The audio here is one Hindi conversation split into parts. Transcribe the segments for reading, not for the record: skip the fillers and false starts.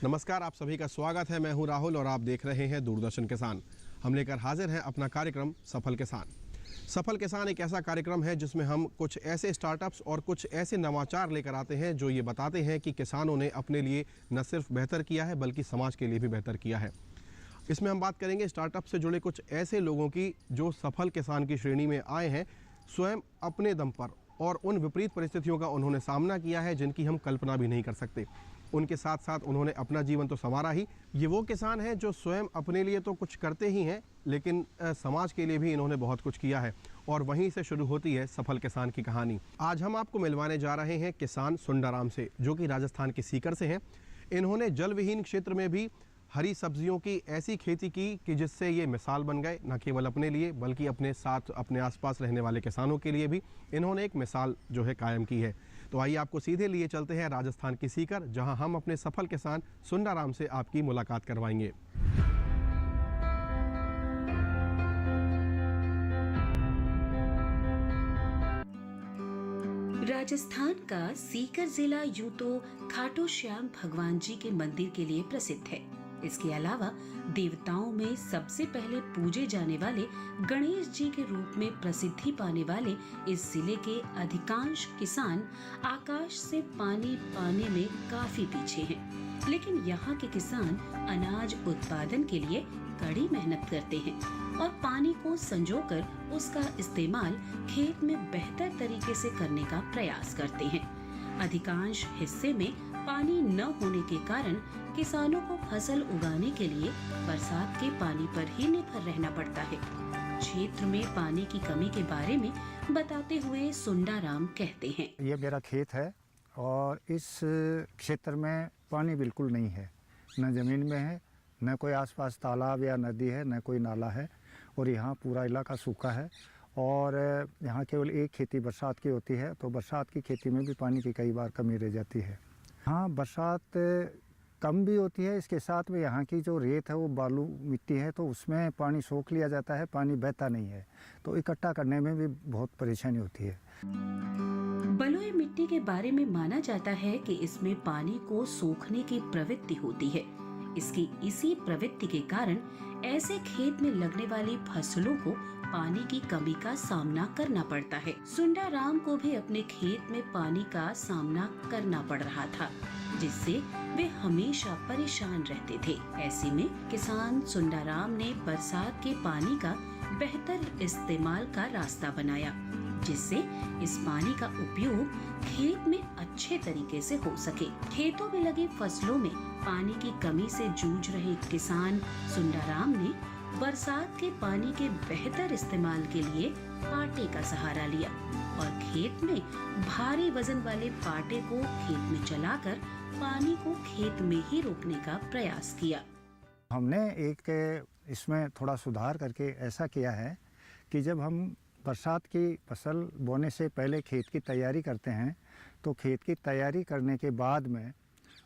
नमस्कार, आप सभी का स्वागत है। मैं हूं राहुल और आप देख रहे हैं दूरदर्शन किसान। हम लेकर हाजिर हैं अपना कार्यक्रम सफल किसान। सफल किसान एक ऐसा कार्यक्रम है जिसमें हम कुछ ऐसे स्टार्टअप्स और कुछ ऐसे नवाचार लेकर आते हैं जो ये बताते हैं कि किसानों ने अपने लिए न सिर्फ बेहतर किया है बल्कि समाज के लिए भी बेहतर किया है। इसमें हम बात करेंगे स्टार्टअप से जुड़े कुछ ऐसे लोगों की जो सफल किसान की श्रेणी में आए हैं, स्वयं अपने दम पर, और उन विपरीत परिस्थितियों का उन्होंने सामना किया है जिनकी हम कल्पना भी नहीं कर सकते। उनके साथ साथ उन्होंने अपना जीवन तो संवारा ही। ये वो किसान हैं जो स्वयं अपने लिए तो कुछ करते ही हैं, लेकिन समाज के लिए भी इन्होंने बहुत कुछ किया है, और वहीं से शुरू होती है सफल किसान की कहानी। आज हम आपको मिलवाने जा रहे हैं किसान सुंडाराम से, जो कि राजस्थान के सीकर से हैं। इन्होंने जल विहीन क्षेत्र में भी हरी सब्जियों की ऐसी खेती की कि जिससे ये मिसाल बन गए, न केवल अपने लिए बल्कि अपने साथ अपने आसपास रहने वाले किसानों के लिए भी इन्होंने एक मिसाल जो है कायम की है। तो आइए आपको सीधे लिए चलते हैं राजस्थान की सीकर, जहां हम अपने सफल किसान सुंडाराम से आपकी मुलाकात करवाएंगे। राजस्थान का सीकर जिला यूं तो खाटू श्याम भगवान जी के मंदिर के लिए प्रसिद्ध है। इसके अलावा देवताओं में सबसे पहले पूजे जाने वाले गणेश जी के रूप में प्रसिद्धि पाने वाले इस जिले के अधिकांश किसान आकाश से पानी पाने में काफी पीछे हैं। लेकिन यहाँ के किसान अनाज उत्पादन के लिए कड़ी मेहनत करते हैं और पानी को संजोकर उसका इस्तेमाल खेत में बेहतर तरीके से करने का प्रयास करते हैं। अधिकांश हिस्से में पानी न होने के कारण किसानों को फसल उगाने के लिए बरसात के पानी पर ही निर्भर रहना पड़ता है। क्षेत्र में पानी की कमी के बारे में बताते हुए सुंडाराम कहते हैं, ये मेरा खेत है और इस क्षेत्र में पानी बिल्कुल नहीं है, न जमीन में है, न कोई आसपास तालाब या नदी है, न कोई नाला है, और यहाँ पूरा इलाका सूखा है। और यहाँ केवल एक खेती बरसात की होती है, तो बरसात की खेती में भी पानी की कई बार कमी रह जाती है। हाँ, बरसात कम भी होती है, इसके साथ में यहाँ की जो रेत है वो बालू मिट्टी है, तो उसमें पानी सोख लिया जाता है, पानी बहता नहीं है, तो इकट्ठा करने में भी बहुत परेशानी होती है। बलुई मिट्टी के बारे में माना जाता है कि इसमें पानी को सोखने की प्रवृत्ति होती है। इसकी इसी प्रवृत्ति के कारण ऐसे खेत में लगने वाली फसलों को पानी की कमी का सामना करना पड़ता है। सुंडाराम को भी अपने खेत में पानी का सामना करना पड़ रहा था, जिससे वे हमेशा परेशान रहते थे। ऐसे में किसान सुंडाराम ने बरसात के पानी का बेहतर इस्तेमाल का रास्ता बनाया, जिससे इस पानी का उपयोग खेत में अच्छे तरीके से हो सके। खेतों में लगी फसलों में पानी की कमी से जूझ रहे किसान सुंडाराम ने बरसात के पानी के बेहतर इस्तेमाल के लिए पाटे का सहारा लिया और खेत में भारी वजन वाले पाटे को खेत में चलाकर पानी को खेत में ही रोकने का प्रयास किया। हमने एक इसमें थोड़ा सुधार करके ऐसा किया है कि जब हम बरसात की फसल बोने से पहले खेत की तैयारी करते हैं, तो खेत की तैयारी करने के बाद में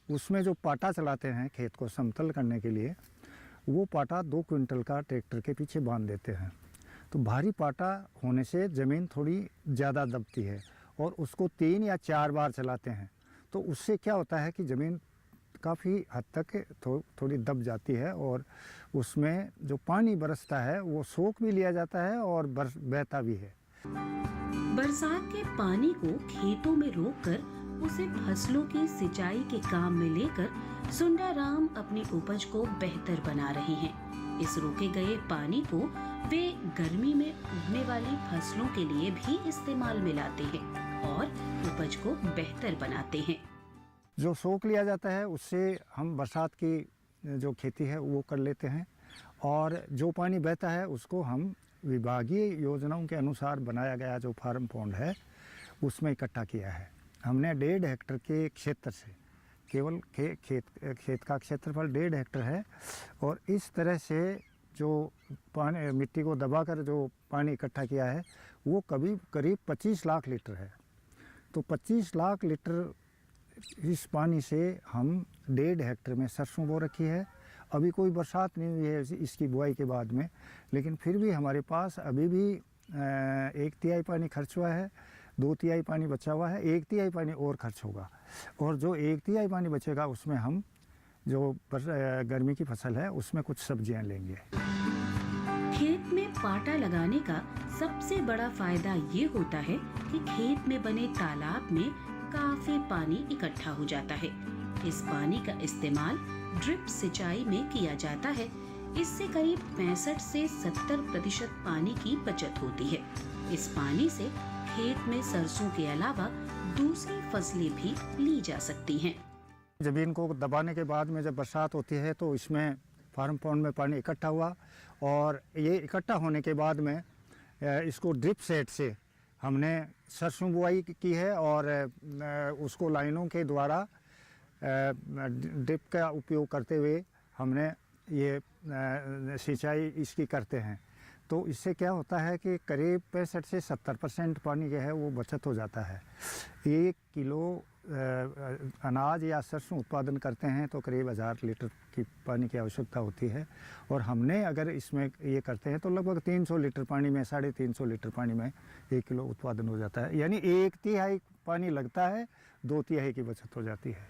उसमें जो पाटा चलाते हैं खेत को समतल करने के लिए, वो पाटा 2 क्विंटल का ट्रैक्टर के पीछे बांध देते हैं। तो भारी पाटा होने से ज़मीन थोड़ी ज़्यादा दबती है और उसको 3 या 4 बार चलाते हैं, तो उससे क्या होता है कि ज़मीन काफ़ी हद तक थोड़ी दब जाती है और उसमें जो पानी बरसता है वो सोख भी लिया जाता है और बहता भी है। बरसात के पानी को खेतों में रोककर उसे फसलों की सिंचाई के काम में लेकर सुंडाराम अपनी उपज को बेहतर बना रहे हैं। इस रोके गए पानी को वे गर्मी में उगने वाली फसलों के लिए भी इस्तेमाल में लाते हैं और उपज को बेहतर बनाते हैं। जो सोख लिया जाता है उससे हम बरसात की जो खेती है वो कर लेते हैं, और जो पानी बहता है उसको हम विभागीय योजनाओं के अनुसार बनाया गया जो फार्म पॉन्ड है उसमें इकट्ठा किया है। हमने 1.5 हेक्टर के क्षेत्र से, केवल खेत का क्षेत्रफल 1.5 हेक्टर है, और इस तरह से जो पानी मिट्टी को दबाकर जो पानी इकट्ठा किया है वो करीब 25 लाख लीटर है। तो 25 लाख लीटर इस पानी से हम 1.5 हेक्टर में सरसों बो रखी है। अभी कोई बरसात नहीं हुई है इसकी बुआई के बाद में, लेकिन फिर भी हमारे पास अभी भी 1/3 पानी खर्च हुआ है, 2/3 पानी बचा हुआ है, 1/3 पानी और खर्च होगा, और जो 1/3 पानी बचेगा उसमें हम जो गर्मी की फसल है उसमें कुछ सब्जियां लेंगे। खेत में पाटा लगाने का सबसे बड़ा फायदा ये होता है कि खेत में बने तालाब में काफी पानी इकट्ठा हो जाता है। इस पानी का इस्तेमाल ड्रिप सिंचाई में किया जाता है। इससे करीब 65 से 70% पानी की बचत होती है। इस पानी से खेत में सरसों के अलावा दूसरी फसलें भी ली जा सकती हैं। ज़मीन को दबाने के बाद में जब बरसात होती है तो इसमें फार्म पॉन्ड में पानी इकट्ठा हुआ और ये इकट्ठा होने के बाद में इसको ड्रिप सेट से हमने सरसों बुआई की है और उसको लाइनों के द्वारा ड्रिप का उपयोग करते हुए हमने ये सिंचाई इसकी करते हैं। तो इससे क्या होता है कि करीब 65 से 70% पानी जो है वो बचत हो जाता है। 1 किलो अनाज या सरसों उत्पादन करते हैं तो करीब 1000 लीटर की पानी की आवश्यकता होती है और हमने अगर इसमें ये करते हैं तो लगभग 300 लीटर पानी में 350 लीटर पानी में 1 किलो उत्पादन हो जाता है। यानी 1/3 पानी लगता है, 2/3 की बचत हो जाती है।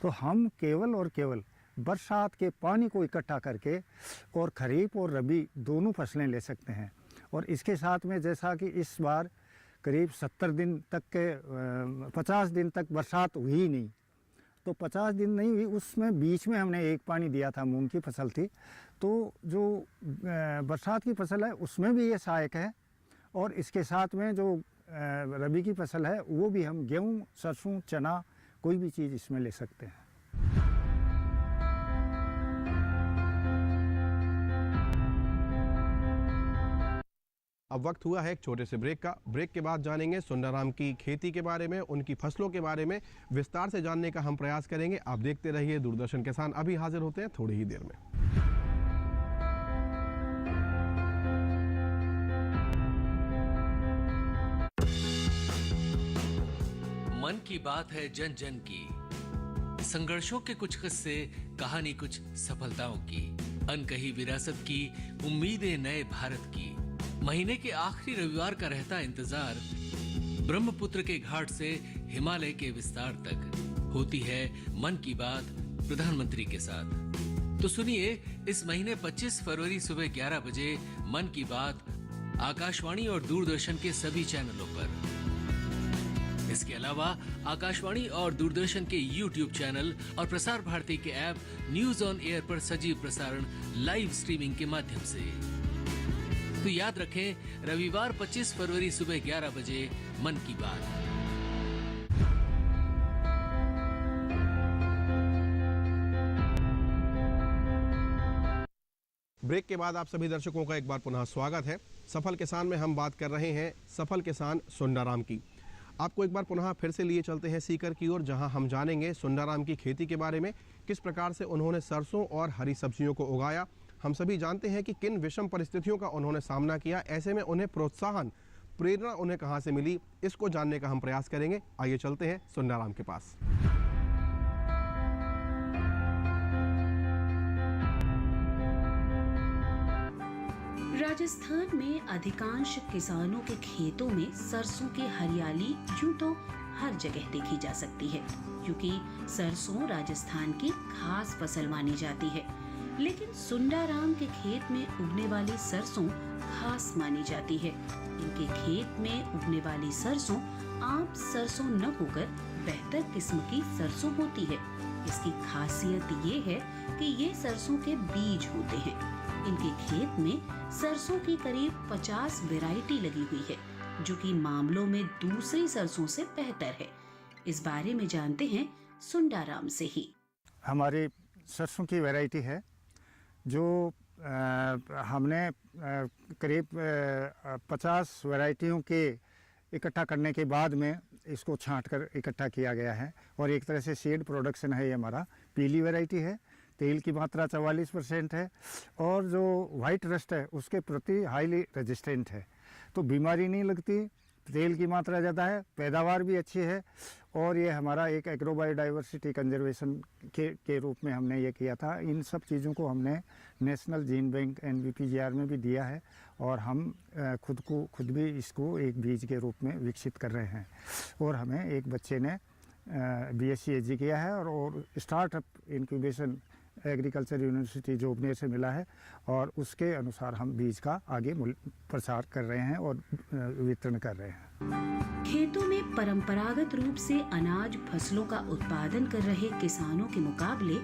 तो हम केवल और केवल बरसात के पानी को इकट्ठा करके और खरीफ और रबी दोनों फसलें ले सकते हैं। और इसके साथ में जैसा कि इस बार करीब 70 दिन तक के 50 दिन तक बरसात हुई ही नहीं, तो 50 दिन नहीं हुई, उसमें बीच में हमने एक पानी दिया था, मूंग की फसल थी। तो जो बरसात की फसल है उसमें भी ये सहायक है और इसके साथ में जो रबी की फसल है वो भी हम गेहूँ, सरसों, चना कोई भी चीज़ इसमें ले सकते हैं। अब वक्त हुआ है एक छोटे से ब्रेक का। ब्रेक के बाद जानेंगे सुंदराराम की खेती के बारे में, उनकी फसलों के बारे में विस्तार से जानने का हम प्रयास करेंगे। आप देखते रहिए दूरदर्शन किसान। अभी हाजिर होते हैं थोड़ी ही देर में। मन की बात है जन जन की, संघर्षों के कुछ किस्से, कहानी कुछ सफलताओं की, अनकही विरासत की, उम्मीदें नए भारत की। महीने के आखिरी रविवार का रहता इंतजार, ब्रह्मपुत्र के घाट से हिमालय के विस्तार तक होती है मन की बात प्रधानमंत्री के साथ। तो सुनिए इस महीने 25 फरवरी सुबह 11 बजे मन की बात आकाशवाणी और दूरदर्शन के सभी चैनलों पर। इसके अलावा आकाशवाणी और दूरदर्शन के YouTube चैनल और प्रसार भारती के ऐप न्यूज ऑन एयर पर सजीव प्रसारण लाइव स्ट्रीमिंग के माध्यम से। तो याद रखें, रविवार 25 फरवरी सुबह 11 बजे मन की बात। ब्रेक के बाद आप सभी दर्शकों का एक बार पुनः स्वागत है। सफल किसान में हम बात कर रहे हैं सफल किसान सुंदराराम की। आपको एक बार पुनः फिर से लिए चलते हैं सीकर की ओर, जहां हम जानेंगे सुंदराराम की खेती के बारे में, किस प्रकार से उन्होंने सरसों और हरी सब्जियों को उगाया। हम सभी जानते हैं कि किन विषम परिस्थितियों का उन्होंने सामना किया, ऐसे में उन्हें प्रोत्साहन, प्रेरणा उन्हें कहां से मिली, इसको जानने का हम प्रयास करेंगे। आइए चलते हैं सुंदराराम के पास। राजस्थान में अधिकांश किसानों के खेतों में सरसों की हरियाली यूं तो हर जगह देखी जा सकती है, क्योंकि सरसों राजस्थान की खास फसल मानी जाती है। लेकिन सुंदराराम के खेत में उगने वाली सरसों खास मानी जाती है। इनके खेत में उगने वाली सरसों आम सरसों न होकर बेहतर किस्म की सरसों होती है। इसकी खासियत ये है कि ये सरसों के बीज होते हैं। इनके खेत में सरसों की करीब 50 वैरायटी लगी हुई है, जो कि मामलों में दूसरी सरसों से बेहतर है। इस बारे में जानते हैं सुंदराराम से ही। हमारी सरसों की वैरायटी है जो हमने करीब 50 वैरायटियों के इकट्ठा करने के बाद में इसको छांट कर इकट्ठा किया गया है और एक तरह से सीड प्रोडक्शन है। ये हमारा पीली वैरायटी है, तेल की मात्रा 44% है और जो वाइट रस्ट है उसके प्रति हाईली रेजिस्टेंट है, तो बीमारी नहीं लगती, तेल की मात्रा ज़्यादा है, पैदावार भी अच्छी है। और ये हमारा एक एग्रो बायोडाइवर्सिटी कंजर्वेशन के रूप में हमने ये किया था। इन सब चीज़ों को हमने नेशनल जीन बैंक NBPGR में भी दिया है और हम खुद भी इसको एक बीज के रूप में विकसित कर रहे हैं। और हमें एक बच्चे ने BSc AG किया है और startup incubation agriculture university Jobner से मिला है और उसके अनुसार हम बीज का आगे प्रचार कर रहे हैं और वितरण कर रहे हैं। खेतों में परंपरागत रूप से अनाज फसलों का उत्पादन कर रहे किसानों के मुकाबले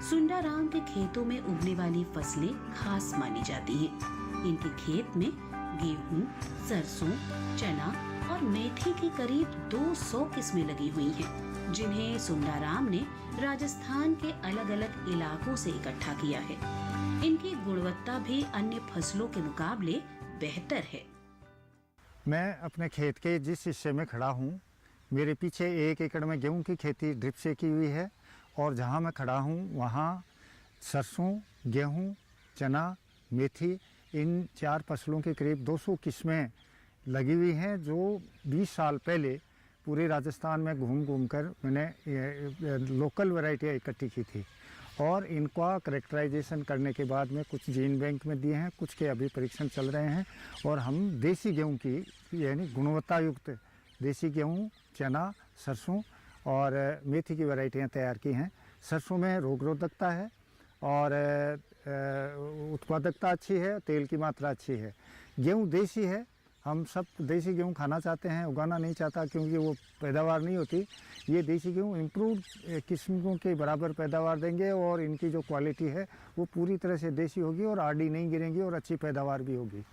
सुंडाराम के खेतों में उगने वाली फसलें खास मानी जाती हैं। इनके खेत में गेहूं, सरसों, चना और मेथी की करीब 200 किस्में लगी हुई हैं, जिन्हें सुंडाराम ने राजस्थान के अलग अलग इलाकों से इकट्ठा किया है। इनकी गुणवत्ता भी अन्य फसलों के मुकाबले बेहतर है। मैं अपने खेत के जिस हिस्से में खड़ा हूँ, मेरे पीछे 1 एकड़ में गेहूं की खेती ड्रिप से की हुई है और जहाँ मैं खड़ा हूँ वहाँ सरसों, गेहूं, चना, मेथी, इन 4 फसलों के करीब 200 किस्में लगी हुई हैं, जो 20 साल पहले पूरे राजस्थान में घूम घूम कर मैंने लोकल वैरायटियाँ इकट्ठी की थी और इनका करेक्टराइजेशन करने के बाद में कुछ जीन बैंक में दिए हैं, कुछ के अभी परीक्षण चल रहे हैं और हम देसी गेहूं की यानी गुणवत्ता युक्त देसी गेहूं, चना, सरसों और मेथी की वैरायटियाँ तैयार की हैं। सरसों में रोग रोधकता है और उत्पादकता अच्छी है, तेल की मात्रा अच्छी है। गेहूं देसी है, हम सब देसी गेहूं खाना चाहते हैं, उगाना नहीं चाहता क्योंकि वो पैदावार नहीं होती। ये देसी गेहूं इम्प्रूव किस्मों के बराबर पैदावार देंगे और इनकी जो क्वालिटी है वो पूरी तरह से देसी होगी और आड़ी नहीं गिरेंगी और अच्छी पैदावार भी होगी।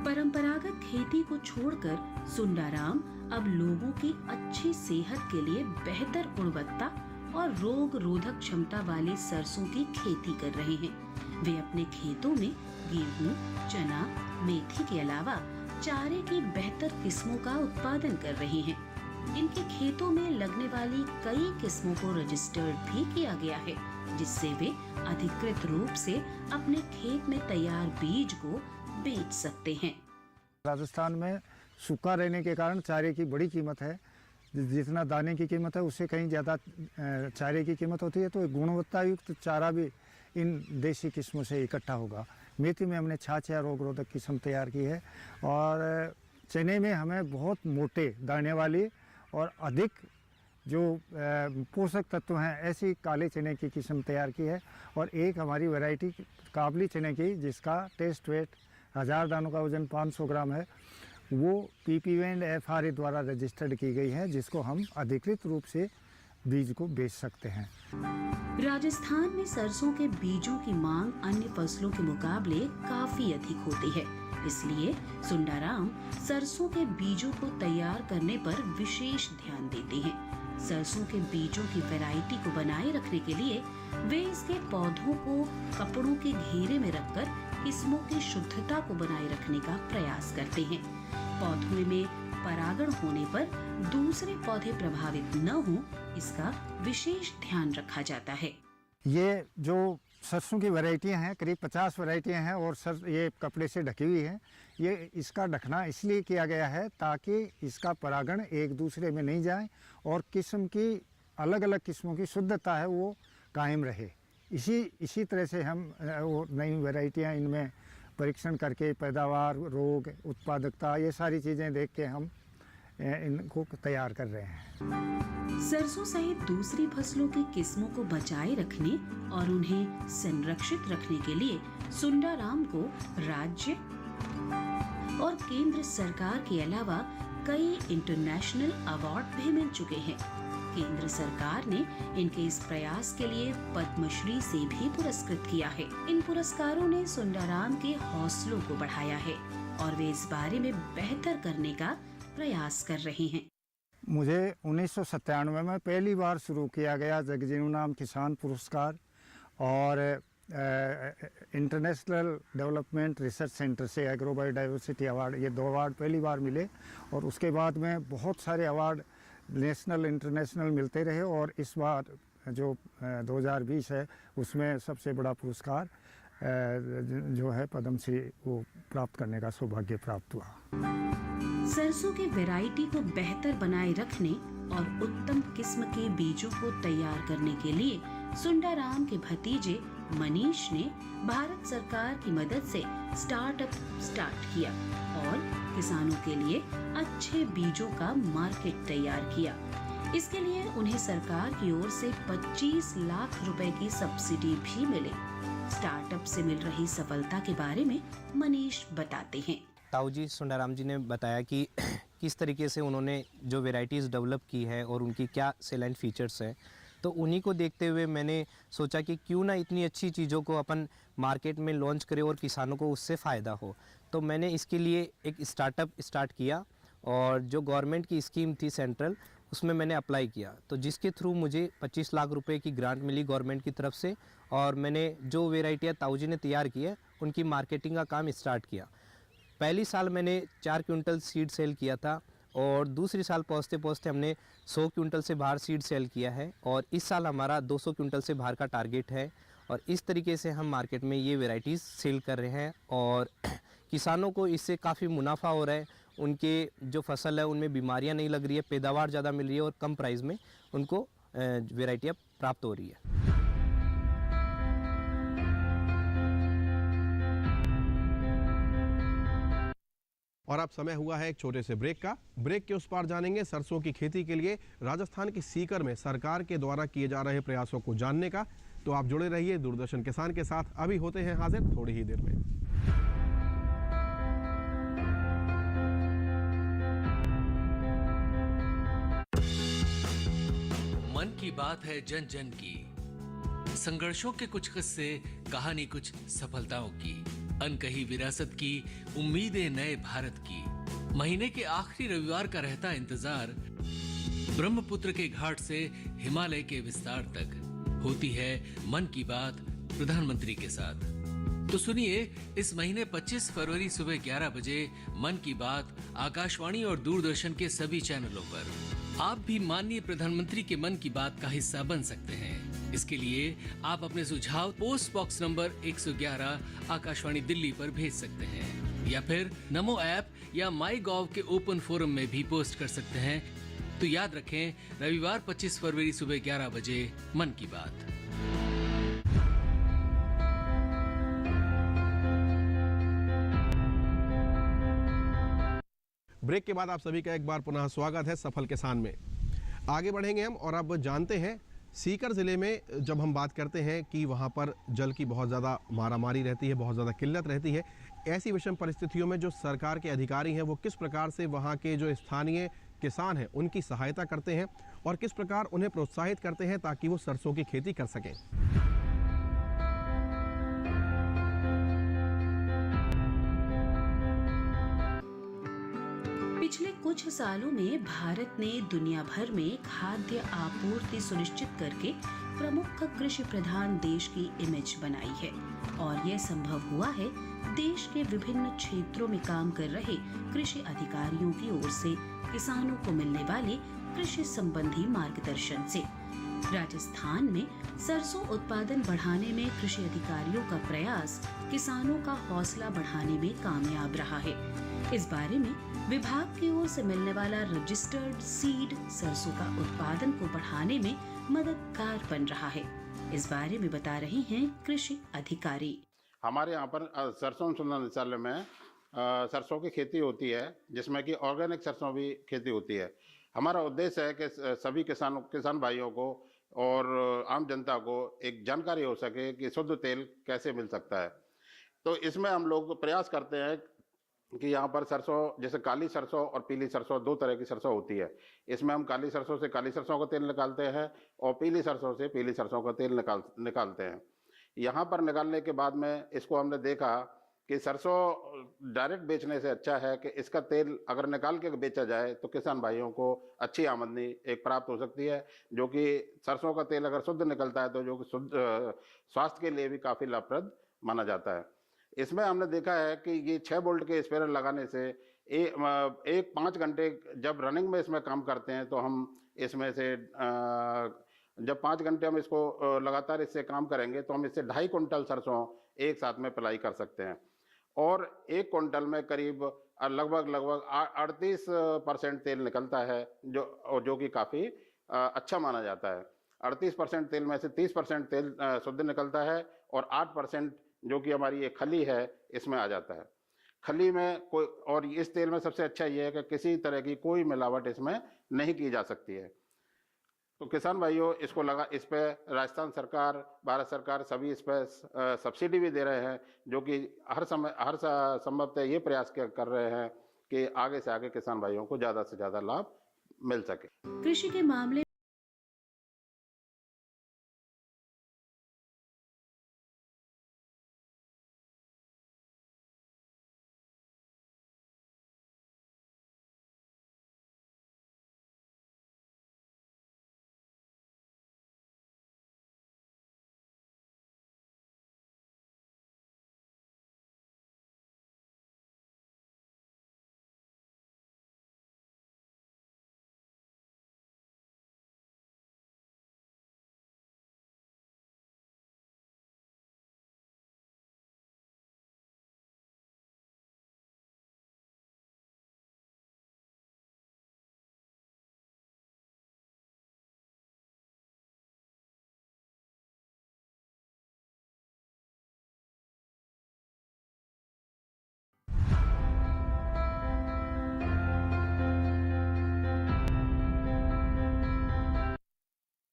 परंपरागत खेती को छोड़कर सुंडाराम अब लोगों की अच्छी सेहत के लिए बेहतर गुणवत्ता और रोग रोधक क्षमता वाले सरसों की खेती कर रहे हैं। वे अपने खेतों में गेहूं, चना, मेथी के अलावा चारे की बेहतर किस्मों का उत्पादन कर रहे हैं। इनके खेतों में लगने वाली कई किस्मों को रजिस्टर्ड भी किया गया है, जिससे वे अधिकृत रूप से अपने खेत में तैयार बीज को बेच सकते हैं। राजस्थान में सूखा रहने के कारण चारे की बड़ी कीमत है। जितना दाने की कीमत है उससे कहीं ज़्यादा चारे की कीमत होती है, तो गुणवत्ता युक्त चारा भी इन देसी किस्मों से इकट्ठा होगा। मेथी में हमने छाछ रोग रोधक किस्म तैयार की है और चने में हमें बहुत मोटे दाने वाली और अधिक जो पोषक तत्व हैं ऐसी काले चने की किस्म तैयार की है। और एक हमारी वैरायटी काबली चने की जिसका टेस्ट वेट 1000 दानों का वजन 500 ग्राम है, वो PPV एंड FRA द्वारा रजिस्टर्ड की गई है, जिसको हम अधिकृत रूप से बीज को बेच सकते हैं। राजस्थान में सरसों के बीजों की मांग अन्य फसलों के मुकाबले काफी अधिक होती है, इसलिए सुंडाराम सरसों के बीजों को तैयार करने पर विशेष ध्यान देते हैं। सरसों के बीजों की वैरायटी को बनाए रखने के लिए वे इसके पौधों को कपड़ों के घेरे में रखकर किस्मों की शुद्धता को बनाए रखने का प्रयास करते हैं। पौधों में परागण होने पर दूसरे पौधे प्रभावित न हों, इसका विशेष ध्यान रखा जाता है। ये जो सरसों की वैरायटियां हैं, करीब 50 वैरायटियां हैं और सर ये कपड़े से ढकी हुई हैं। ये इसका ढकना इसलिए किया गया है ताकि इसका परागण एक दूसरे में नहीं जाए और किस्म की अलग अलग किस्मों की शुद्धता है वो कायम रहे। इसी तरह से हम वो नई वैरायटियां इनमें परीक्षण करके पैदावार, रोग, उत्पादकता, ये सारी चीज़ें देख के हम इनको तैयार कर रहे हैं। सरसों सहित दूसरी फसलों की किस्मों को बचाए रखने और उन्हें संरक्षित रखने के लिए सुंडाराम को राज्य और केंद्र सरकार के अलावा कई इंटरनेशनल अवार्ड भी मिल चुके हैं। केंद्र सरकार ने इनके इस प्रयास के लिए पद्मश्री से भी पुरस्कृत किया है। इन पुरस्कारों ने सुंडाराम के हौसलों को बढ़ाया है और वे इस बारे में बेहतर करने का प्रयास कर रहे हैं। मुझे 1997 में पहली बार शुरू किया गया जगजीवनराम किसान पुरस्कार और इंटरनेशनल डेवलपमेंट रिसर्च सेंटर से एग्रो बायोडाइवर्सिटी अवार्ड, ये 2 अवार्ड पहली बार मिले और उसके बाद में बहुत सारे अवार्ड नेशनल इंटरनेशनल मिलते रहे और इस बार जो 2020 है उसमें सबसे बड़ा पुरस्कार जो है पद्मश्री वो प्राप्त करने का सौभाग्य प्राप्त हुआ। सरसों की वैरायटी को बेहतर बनाए रखने और उत्तम किस्म के बीजों को तैयार करने के लिए सुंडाराम के भतीजे मनीष ने भारत सरकार की मदद से स्टार्टअप स्टार्ट किया और किसानों के लिए अच्छे बीजों का मार्केट तैयार किया। इसके लिए उन्हें सरकार की ओर से 25 लाख रुपए की सब्सिडी भी मिले। स्टार्टअप से मिल रही सफलता के बारे में मनीष बताते हैं। ताऊजी सुंडाराम जी ने बताया कि किस तरीके से उन्होंने जो वेराइटीज़ डेवलप की है और उनकी क्या सेलेंट फीचर्स हैं, तो उन्हीं को देखते हुए मैंने सोचा कि क्यों ना इतनी अच्छी चीज़ों को अपन मार्केट में लॉन्च करें और किसानों को उससे फ़ायदा हो। तो मैंने इसके लिए एक स्टार्टअप स्टार्ट किया और जो गवर्नमेंट की स्कीम थी सेंट्रल, उसमें मैंने अप्लाई किया, तो जिसके थ्रू मुझे 25 लाख रुपए की ग्रांट मिली गवर्नमेंट की तरफ से और मैंने जो वेराइटियाँ ताऊजी ने तैयार की है उनकी मार्केटिंग का काम स्टार्ट किया। पहली साल मैंने 4 क्विंटल सीड सेल किया था और दूसरी साल पहुँचते पहुँचते हमने 100 क्विंटल से बाहर सीड सेल किया है और इस साल हमारा 200 क्विंटल से बाहर का टारगेट है और इस तरीके से हम मार्केट में ये वेराइटीज़ सेल कर रहे हैं और किसानों को इससे काफ़ी मुनाफा हो रहा है। उनके जो फसल है उनमें बीमारियां नहीं लग रही है, पैदावार ज़्यादा मिल रही है और कम प्राइस में उनको वेराइटियाँ प्राप्त हो रही है। और अब समय हुआ है एक छोटे से ब्रेक का। ब्रेक के उस पार जानेंगे सरसों की खेती के लिए राजस्थान के सीकर में सरकार के द्वारा किए जा रहे प्रयासों को जानने का। तो आप जुड़े रहिए दूरदर्शन किसान के साथ। अभी होते हैं हाजिर थोड़ी ही देर में। मन की बात है जन जन की, संघर्षों के कुछ किस्से, कहानी कुछ सफलताओं की, अनकही विरासत की, उम्मीदें नए भारत की। महीने के आखिरी रविवार का रहता इंतजार, ब्रह्मपुत्र के घाट से हिमालय के विस्तार तक होती है मन की बात प्रधानमंत्री के साथ। तो सुनिए इस महीने 25 फरवरी सुबह 11 बजे मन की बात आकाशवाणी और दूरदर्शन के सभी चैनलों पर। आप भी माननीय प्रधानमंत्री के मन की बात का हिस्सा बन सकते हैं। इसके लिए आप अपने सुझाव post box number 111 Akashvani Delhi पर भेज सकते हैं या फिर नमो ऐप या माई गॉव के ओपन फोरम में भी पोस्ट कर सकते हैं। तो याद रखें, रविवार 25 फरवरी सुबह 11 बजे मन की बात। ब्रेक के बाद आप सभी का एक बार पुनः स्वागत है सफल किसान में। आगे बढ़ेंगे हम और अब जानते हैं सीकर ज़िले में जब हम बात करते हैं कि वहाँ पर जल की बहुत ज़्यादा मारामारी रहती है, बहुत ज़्यादा किल्लत रहती है। ऐसी विषम परिस्थितियों में जो सरकार के अधिकारी हैं वो किस प्रकार से वहाँ के जो स्थानीय किसान हैं उनकी सहायता करते हैं और किस प्रकार उन्हें प्रोत्साहित करते हैं ताकि वो सरसों की खेती कर सकें। पिछले कुछ सालों में भारत ने दुनिया भर में खाद्य आपूर्ति सुनिश्चित करके प्रमुख कृषि प्रधान देश की इमेज बनाई है और यह संभव हुआ है देश के विभिन्न क्षेत्रों में काम कर रहे कृषि अधिकारियों की ओर से किसानों को मिलने वाले कृषि संबंधी मार्गदर्शन से। राजस्थान में सरसों उत्पादन बढ़ाने में कृषि अधिकारियों का प्रयास किसानों का हौसला बढ़ाने में कामयाब रहा है। इस बारे में विभाग की ओर से मिलने वाला रजिस्टर्ड सीड सरसों का उत्पादन को बढ़ाने में मददगार बन रहा है। इस बारे में बता रहे हैं कृषि अधिकारी। हमारे यहाँ पर सरसों अनुसंधान निदेशालय में सरसों की खेती होती है, जिसमें कि ऑर्गेनिक सरसों भी खेती होती है। हमारा उद्देश्य है कि सभी किसान भाइयों को और आम जनता को एक जानकारी हो सके कि शुद्ध तेल कैसे मिल सकता है। तो इसमें हम लोग प्रयास करते हैं कि यहाँ पर सरसों, जैसे काली सरसों और पीली सरसों, दो तरह की सरसों होती है। इसमें हम काली सरसों से काली सरसों का तेल निकालते हैं और पीली सरसों से पीली सरसों का तेल निकालते हैं। यहाँ पर निकालने के बाद में इसको हमने देखा कि सरसों डायरेक्ट बेचने से अच्छा है कि इसका तेल अगर निकाल के बेचा जाए तो किसान भाइयों को अच्छी आमदनी एक प्राप्त हो सकती है। जो कि सरसों का तेल अगर शुद्ध निकलता है तो जो कि शुद्ध स्वास्थ्य के लिए भी काफ़ी लाभप्रद माना जाता है। इसमें हमने देखा है कि ये 6 वोल्ट के स्प्रेयर लगाने से एक 5 घंटे जब रनिंग में इसमें काम करते हैं तो हम इसमें से जब 5 घंटे हम इसको लगातार इससे काम करेंगे तो हम इससे 2.5 कुंटल सरसों एक साथ में पिलाई कर सकते हैं और 1 कुंटल में करीब लगभग 38% तेल निकलता है, जो कि काफ़ी अच्छा माना जाता है। 38% तेल में से 30% तेल शुद्ध निकलता है और 8% जो कि हमारी ये खली है इसमें आ जाता है। खली में कोई, और इस तेल में सबसे अच्छा ये है कि किसी तरह की कोई मिलावट इसमें नहीं की जा सकती है। तो किसान भाइयों इसको लगा, इस पे राजस्थान सरकार, भारत सरकार सभी इस पे सब्सिडी भी दे रहे हैं, जो कि हर संभवतः ये प्रयास कर रहे हैं कि आगे से आगे किसान भाइयों को ज़्यादा से ज़्यादा लाभ मिल सके। कृषि के मामले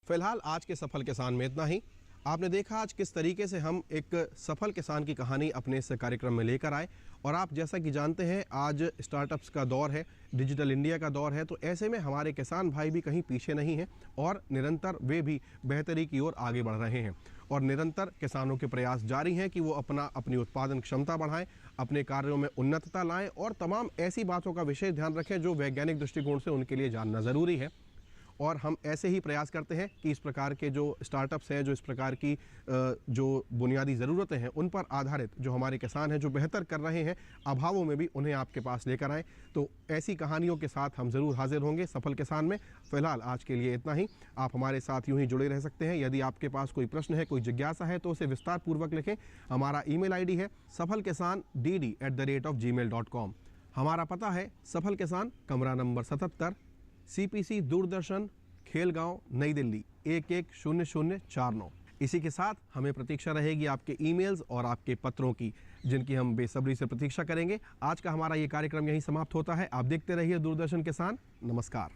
फिलहाल आज के सफल किसान में इतना ही। आपने देखा आज किस तरीके से हम एक सफल किसान की कहानी अपने इस कार्यक्रम में लेकर आए। और आप जैसा कि जानते हैं आज स्टार्टअप्स का दौर है, डिजिटल इंडिया का दौर है, तो ऐसे में हमारे किसान भाई भी कहीं पीछे नहीं हैं और निरंतर वे भी बेहतरी की ओर आगे बढ़ रहे हैं। और निरंतर किसानों के प्रयास जारी हैं कि वो अपनी उत्पादन क्षमता बढ़ाएं, अपने कार्यों में उन्नतता लाएं और तमाम ऐसी बातों का विशेष ध्यान रखें जो वैज्ञानिक दृष्टिकोण से उनके लिए जानना ज़रूरी है। और हम ऐसे ही प्रयास करते हैं कि इस प्रकार के जो स्टार्टअप्स हैं, जो इस प्रकार की जो बुनियादी ज़रूरतें हैं, उन पर आधारित जो हमारे किसान हैं जो बेहतर कर रहे हैं, अभावों में भी उन्हें आपके पास लेकर आएँ। तो ऐसी कहानियों के साथ हम ज़रूर हाजिर होंगे सफल किसान में। फ़िलहाल आज के लिए इतना ही। आप हमारे साथ यूँ ही जुड़े रह सकते हैं। यदि आपके पास कोई प्रश्न है, कोई जिज्ञासा है, तो उसे विस्तार पूर्वक लिखें। हमारा ईमेल आईडी है safalkisan@gmail.com। हमारा पता है सफल किसान, कमरा नंबर 77, CPC दूरदर्शन, खेलगांव, नई दिल्ली 110049। इसी के साथ हमें प्रतीक्षा रहेगी आपके ईमेल्स और आपके पत्रों की, जिनकी हम बेसब्री से प्रतीक्षा करेंगे। आज का हमारा ये कार्यक्रम यहीं समाप्त होता है। आप देखते रहिए दूरदर्शन किसान। नमस्कार।